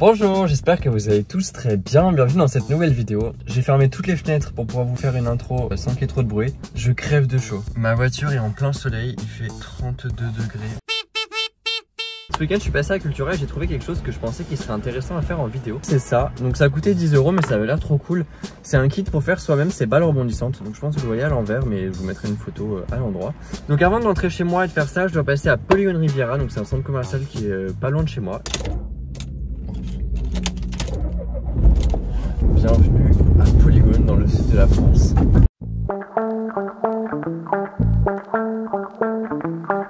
Bonjour, j'espère que vous allez tous très bien, bienvenue dans cette nouvelle vidéo. J'ai fermé toutes les fenêtres pour pouvoir vous faire une intro sans qu'il y ait trop de bruit. Je crève de chaud. Ma voiture est en plein soleil, il fait 32 degrés. Ce week-end je suis passé à Cultura et j'ai trouvé quelque chose que je pensais qu'il serait intéressant à faire en vidéo. C'est ça, donc ça a coûté 10 € mais ça avait l'air trop cool. C'est un kit pour faire soi-même ses balles rebondissantes. Donc je pense que vous le voyez à l'envers mais je vous mettrai une photo à l'endroit. Donc avant d'entrer chez moi et de faire ça, je dois passer à Polygon Riviera. Donc c'est un centre commercial qui est pas loin de chez moi. Bienvenue à Polygon dans le sud de la France.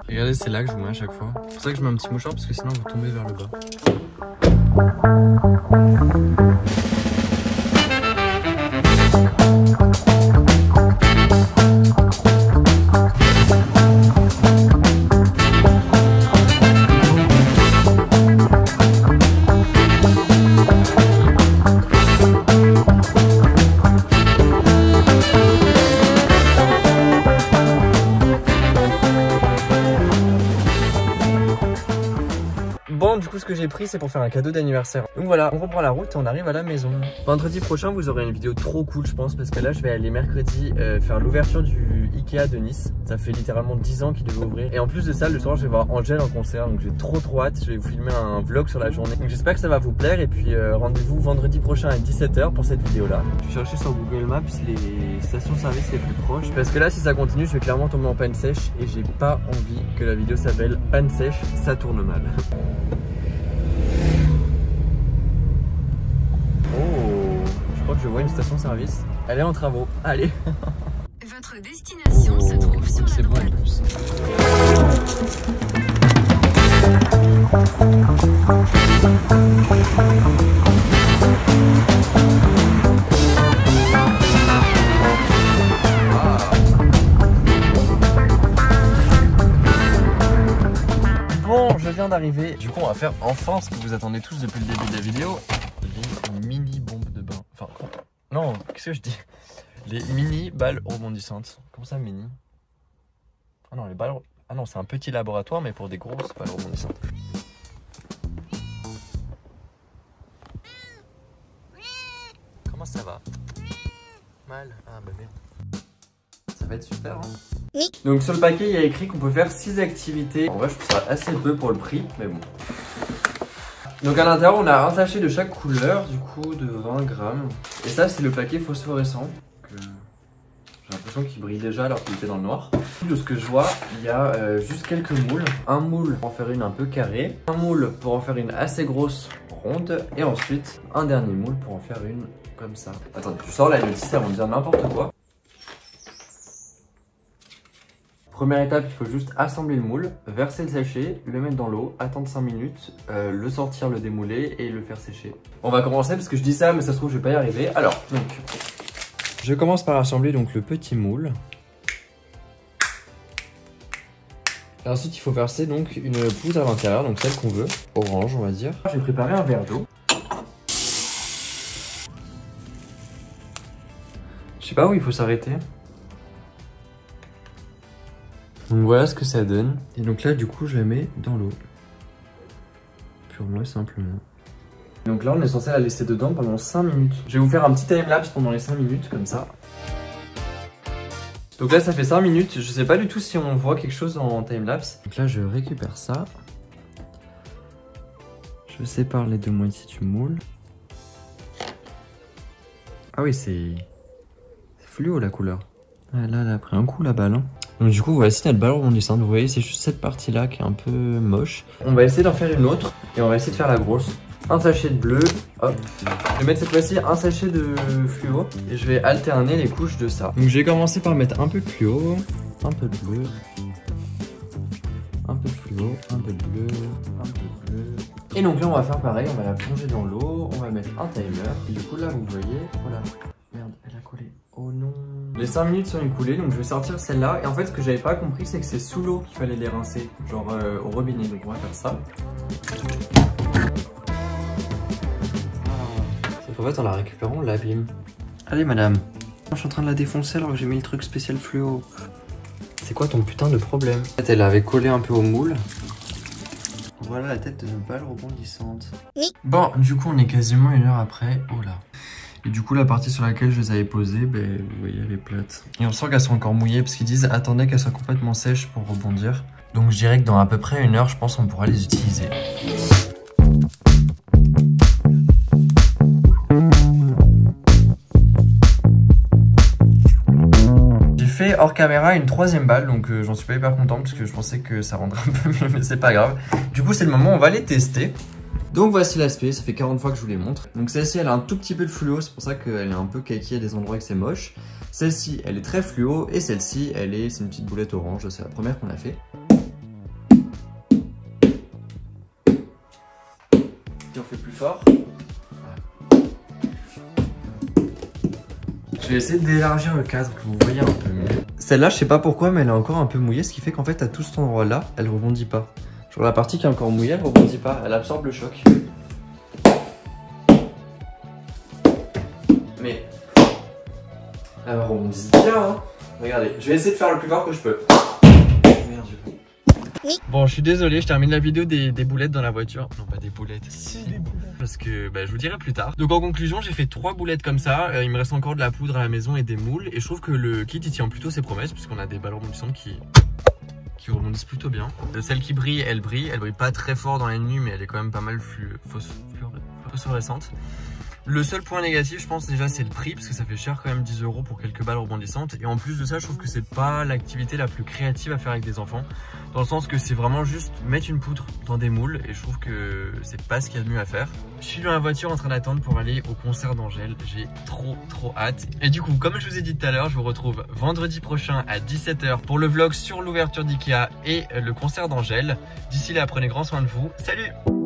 Regardez, c'est là que je vous mets à chaque fois. C'est pour ça que je mets un petit mouchoir parce que sinon vous tombez vers le bas. Bon, du coup, ce que j'ai pris, c'est pour faire un cadeau d'anniversaire. Donc voilà, on reprend la route et on arrive à la maison. Vendredi prochain, vous aurez une vidéo trop cool, je pense, parce que là, je vais aller mercredi faire l'ouverture du Ikea de Nice. Ça fait littéralement 10 ans qu'il devait ouvrir. Et en plus de ça, le soir, je vais voir Angèle en concert. Donc j'ai trop hâte. Je vais vous filmer un vlog sur la journée. Donc j'espère que ça va vous plaire. Et puis rendez-vous vendredi prochain à 17 h pour cette vidéo-là. Je vais chercher sur Google Maps les stations-service les plus proches. Parce que là, si ça continue, je vais clairement tomber en panne sèche. Et j'ai pas envie que la vidéo s'appelle panne sèche, ça tourne mal. Je vois une station-service. Elle est en travaux. Allez. Votre destination se trouve sur la droite. En plus. Bon, je viens d'arriver. Du coup, on va faire enfin ce que vous attendez tous depuis le début de la vidéo. Les mini bombes de bain. Enfin, non, qu'est-ce que je dis? Les mini balles rebondissantes. Comment ça, mini? Ah non, les balles. Ah non, c'est un petit laboratoire, mais pour des grosses balles rebondissantes. Comment ça va? Mal. Ah bah merde. Ça va être super, hein? Oui. Donc sur le paquet, il y a écrit qu'on peut faire 6 activités. En vrai, je trouve ça assez peu pour le prix, mais bon. Donc à l'intérieur, on a un sachet de chaque couleur, du coup de 20 grammes. Et ça, c'est le paquet phosphorescent. J'ai l'impression qu'il brille déjà alors qu'il était dans le noir. De ce que je vois, il y a juste quelques moules. Un moule pour en faire une un peu carrée. Un moule pour en faire une assez grosse ronde. Et ensuite, un dernier moule pour en faire une comme ça. Attendez, je sors la notice avant de dire n'importe quoi. Première étape, il faut juste assembler le moule, verser le sachet, le mettre dans l'eau, attendre 5 minutes, le sortir, le démouler et le faire sécher. On va commencer parce que je dis ça mais ça se trouve je vais pas y arriver. Alors, donc, je commence par assembler donc le petit moule. Et ensuite il faut verser donc une poudre à l'intérieur, donc celle qu'on veut, orange on va dire. J'ai préparé un verre d'eau. Je sais pas où il faut s'arrêter. Donc voilà ce que ça donne. Et donc là du coup je la mets dans l'eau. Purement et simplement. Donc là on est censé la laisser dedans pendant 5 minutes. Je vais vous faire un petit timelapse pendant les 5 minutes comme ça. Donc là ça fait 5 minutes. Je sais pas du tout si on voit quelque chose en timelapse. Donc là je récupère ça. Je sépare les deux moitiés du moule. Ah oui c'est fluo la couleur. Ah, là elle a pris un coup la balle hein. Donc du coup voici notre balle rebondissante, vous voyez c'est juste cette partie là qui est un peu moche. On va essayer d'en faire une autre et on va essayer de faire la grosse. Un sachet de bleu, hop. Je vais mettre cette fois-ci un sachet de fluo et je vais alterner les couches de ça. Donc je vais commencer par mettre un peu de fluo, un peu de bleu, un peu de fluo, un peu de bleu, un peu de bleu. Et donc là on va faire pareil, on va la plonger dans l'eau, on va mettre un timer et du coup là vous voyez, voilà. Merde, elle a collé. Oh non. Les 5 minutes sont écoulées, donc je vais sortir celle-là. Et en fait, ce que j'avais pas compris, c'est que c'est sous l'eau qu'il fallait les rincer. Genre au robinet, donc on va faire ça. En fait, en la récupérant, on l'abîme. Allez, madame. Je suis en train de la défoncer alors que j'ai mis le truc spécial fluo. C'est quoi ton putain de problème? En fait, elle avait collé un peu au moule. Voilà la tête de nos balles rebondissantes. Bon, du coup, on est quasiment 1 heure après. Oh là. Et du coup, la partie sur laquelle je les avais posées, ben, vous voyez, elle est plate. Et on sent qu'elles sont encore mouillées parce qu'ils disent attendez qu'elles soient complètement sèches pour rebondir. Donc je dirais que dans à peu près 1 heure, je pense qu'on pourra les utiliser. J'ai fait hors caméra une 3e balle, donc j'en suis pas hyper content parce que je pensais que ça rendrait un peu mieux, mais c'est pas grave. Du coup, c'est le moment où on va les tester. Donc voici l'aspect, ça fait 40 fois que je vous les montre. Donc celle-ci, elle a un tout petit peu de fluo, c'est pour ça qu'elle est un peu kaki à des endroits et que c'est moche. Celle-ci, elle est très fluo, et celle-ci, c'est une petite boulette orange, c'est la première qu'on a fait. Si on fait plus fort. Je vais essayer d'élargir le cadre, que vous voyez un peu mieux. Celle-là, je sais pas pourquoi, mais elle est encore un peu mouillée, ce qui fait qu'en fait, à tout cet endroit-là, elle rebondit pas. Genre la partie qui est encore mouillée, elle rebondit pas, elle absorbe le choc. Mais elle rebondit bien, hein. Regardez, je vais essayer de faire le plus fort que je peux. Merde, bon, je suis désolé, je termine la vidéo des boulettes dans la voiture. Non, pas des boulettes, si des boulettes. Parce que je vous dirai plus tard. Donc en conclusion, j'ai fait 3 boulettes comme ça. Il me reste encore de la poudre à la maison et des moules. Et je trouve que le kit il tient plutôt ses promesses, puisqu'on a des balles rebondissantes qui rebondissent plutôt bien. Celle qui brille, elle brille pas très fort dans la nuit, mais elle est quand même pas mal phosphorescente. Le seul point négatif, je pense déjà, c'est le prix, parce que ça fait cher quand même 10 € pour quelques balles rebondissantes. Et en plus de ça, je trouve que c'est pas l'activité la plus créative à faire avec des enfants, dans le sens que c'est vraiment juste mettre une poutre dans des moules, et je trouve que c'est pas ce qu'il y a de mieux à faire. Je suis dans la voiture en train d'attendre pour aller au concert d'Angèle, j'ai trop hâte. Et du coup, comme je vous ai dit tout à l'heure, je vous retrouve vendredi prochain à 17 h pour le vlog sur l'ouverture d'IKEA et le concert d'Angèle. D'ici là, prenez grand soin de vous. Salut!